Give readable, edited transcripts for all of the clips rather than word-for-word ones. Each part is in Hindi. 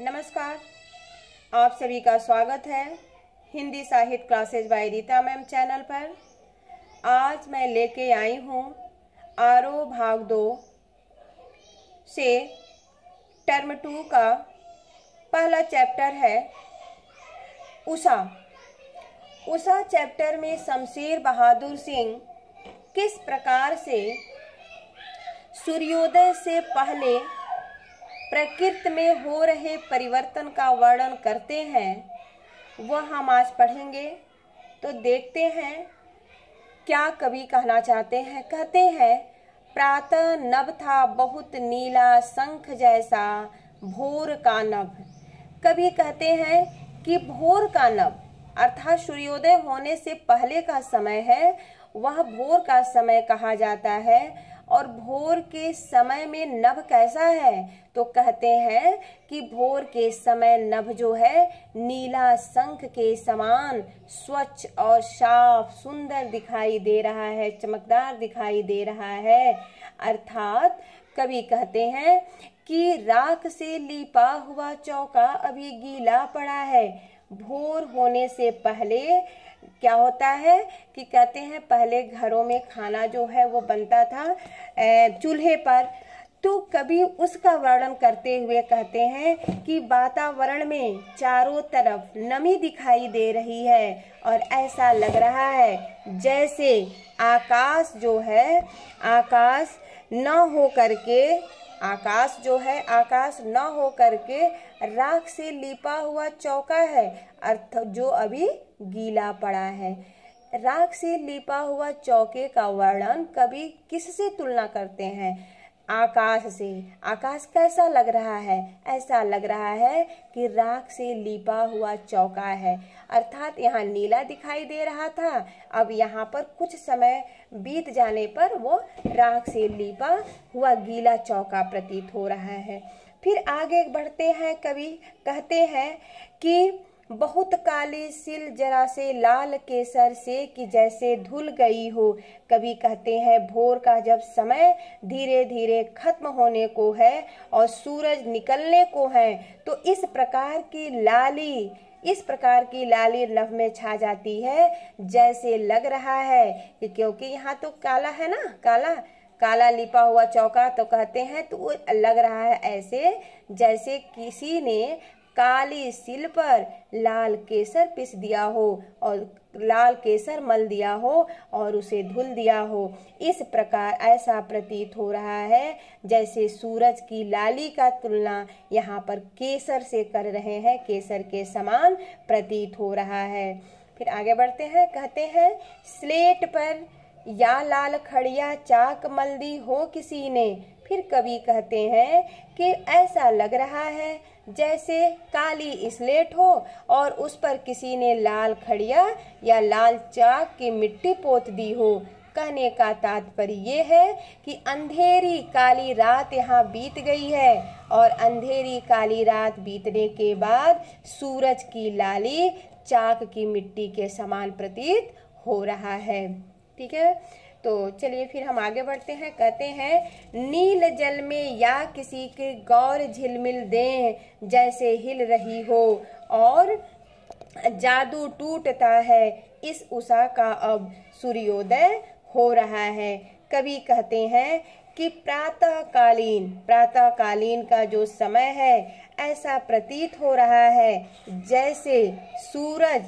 नमस्कार, आप सभी का स्वागत है हिंदी साहित्य classes by Rita ma'am channel पर। आज मैं लेके आई हूँ आरोह भाग 2 से टर्म 2 का पहला चैप्टर है उषा। उषा चैप्टर में शमशेर बहादुर सिंह किस प्रकार से सूर्योदय से पहले प्रकृति में हो रहे परिवर्तन का वर्णन करते हैं वह हम आज पढ़ेंगे। तो देखते हैं क्या कवि कहना चाहते हैं। कहते हैं, प्रातः नभ था बहुत नीला शंख जैसा भोर का नभ। कवि कहते हैं कि भोर का नभ अर्थात सूर्योदय होने से पहले का समय है, वह भोर का समय कहा जाता है। और भोर के समय में नभ कैसा है, तो कहते हैं कि भोर के समय नभ जो है नीला शंख के समान स्वच्छ और साफ सुंदर दिखाई दे रहा है, चमकदार दिखाई दे रहा है। अर्थात कवि कहते हैं कि राख से लीपा हुआ चौका अभी गीला पड़ा है। भोर होने से पहले क्या होता है कि कहते हैं पहले घरों में खाना जो है वो बनता था चूल्हे पर। तो कभी उसका वर्णन करते हुए कहते हैं कि वातावरण में चारों तरफ नमी दिखाई दे रही है और ऐसा लग रहा है जैसे आकाश जो है आकाश न हो करके राख से लिपा हुआ चौका है, अर्थ जो अभी गीला पड़ा है। राख से लिपा हुआ चौके का वर्णन कवि किससे तुलना करते हैं? आकाश से। आकाश कैसा लग रहा है? ऐसा लग रहा है कि राख से लिपा हुआ चौका है। अर्थात यहाँ नीला दिखाई दे रहा था, अब यहाँ पर कुछ समय बीत जाने पर वो राख से लिपा हुआ गीला चौका प्रतीत हो रहा है। फिर आगे बढ़ते हैं, कवि कहते हैं कि बहुत काली सिल जरा से लाल केसर से कि जैसे धुल गई हो। कवि कहते हैं भोर का जब समय धीरे धीरे खत्म होने को है और सूरज निकलने को है, तो इस प्रकार की लाली नभ में छा जाती है। जैसे लग रहा है कि क्योंकि यहाँ तो काला है ना, काला लिपा हुआ चौका, तो कहते हैं तो लग रहा है ऐसे जैसे किसी ने काली सिल पर लाल केसर पिस दिया हो और लाल केसर मल दिया हो और उसे धुल दिया हो। इस प्रकार ऐसा प्रतीत हो रहा है जैसे सूरज की लाली का तुलना यहाँ पर केसर से कर रहे हैं, केसर के समान प्रतीत हो रहा है। फिर आगे बढ़ते हैं, कहते हैं स्लेट पर या लाल खड़िया चाक मल दी हो किसी ने। फिर कवि कहते हैं कि ऐसा लग रहा है जैसे काली स्लेट हो और उस पर किसी ने लाल खड़िया या लाल चाक की मिट्टी पोत दी हो। कहने का तात्पर्य ये है कि अंधेरी काली रात यहाँ बीत गई है और अंधेरी काली रात बीतने के बाद सूरज की लाली चाक की मिट्टी के समान प्रतीत हो रहा है। ठीक है, तो चलिए फिर हम आगे बढ़ते हैं। कहते हैं नील जल में या किसी के गौर झिलमिल दें जैसे हिल रही हो और जादू टूटता है इस उषा का अब सूर्योदय हो रहा है। कवि कहते हैं कि प्रातःकालीन का जो समय है ऐसा प्रतीत हो रहा है जैसे सूरज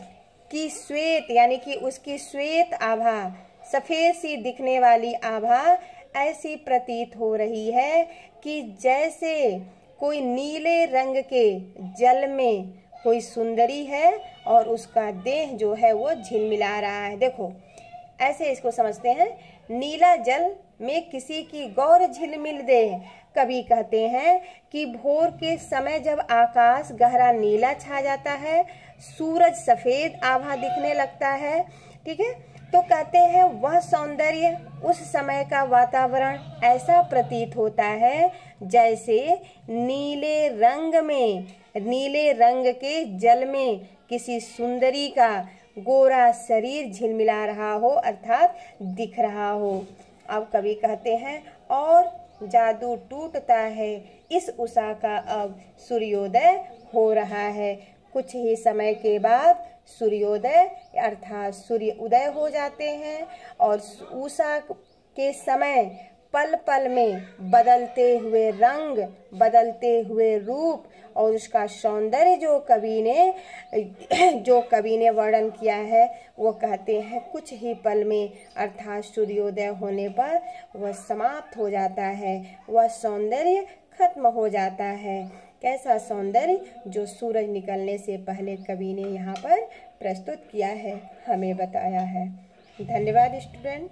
की श्वेत यानी कि उसकी श्वेत आभा, सफेद सी दिखने वाली आभा ऐसी प्रतीत हो रही है कि जैसे कोई नीले रंग के जल में कोई सुंदरी है और उसका देह जो है वो झिलमिला रहा है। देखो ऐसे इसको समझते हैं, नीला जल में किसी की गौर झिलमिल दे। कवि कहते हैं कि भोर के समय जब आकाश गहरा नीला छा जाता है, सूरज सफेद आभा दिखने लगता है। ठीक है, तो कहते हैं वह सौंदर्य उस समय का वातावरण ऐसा प्रतीत होता है जैसे नीले रंग के जल में किसी सुंदरी का गोरा शरीर झिलमिला रहा हो, अर्थात दिख रहा हो। अब कवि कहते हैं और जादू टूटता है इस उषा का अब सूर्योदय हो रहा है। कुछ ही समय के बाद सूर्योदय अर्थात सूर्य उदय हो जाते हैं और उषा के समय पल पल में बदलते हुए रंग, बदलते हुए रूप और उसका सौंदर्य जो कवि ने वर्णन किया है, वो कहते हैं कुछ ही पल में अर्थात सूर्योदय होने पर वह समाप्त हो जाता है, वह सौंदर्य खत्म हो जाता है। कैसा सौंदर्य? जो सूरज निकलने से पहले कवि ने यहाँ पर प्रस्तुत किया है, हमें बताया है। धन्यवाद स्टूडेंट।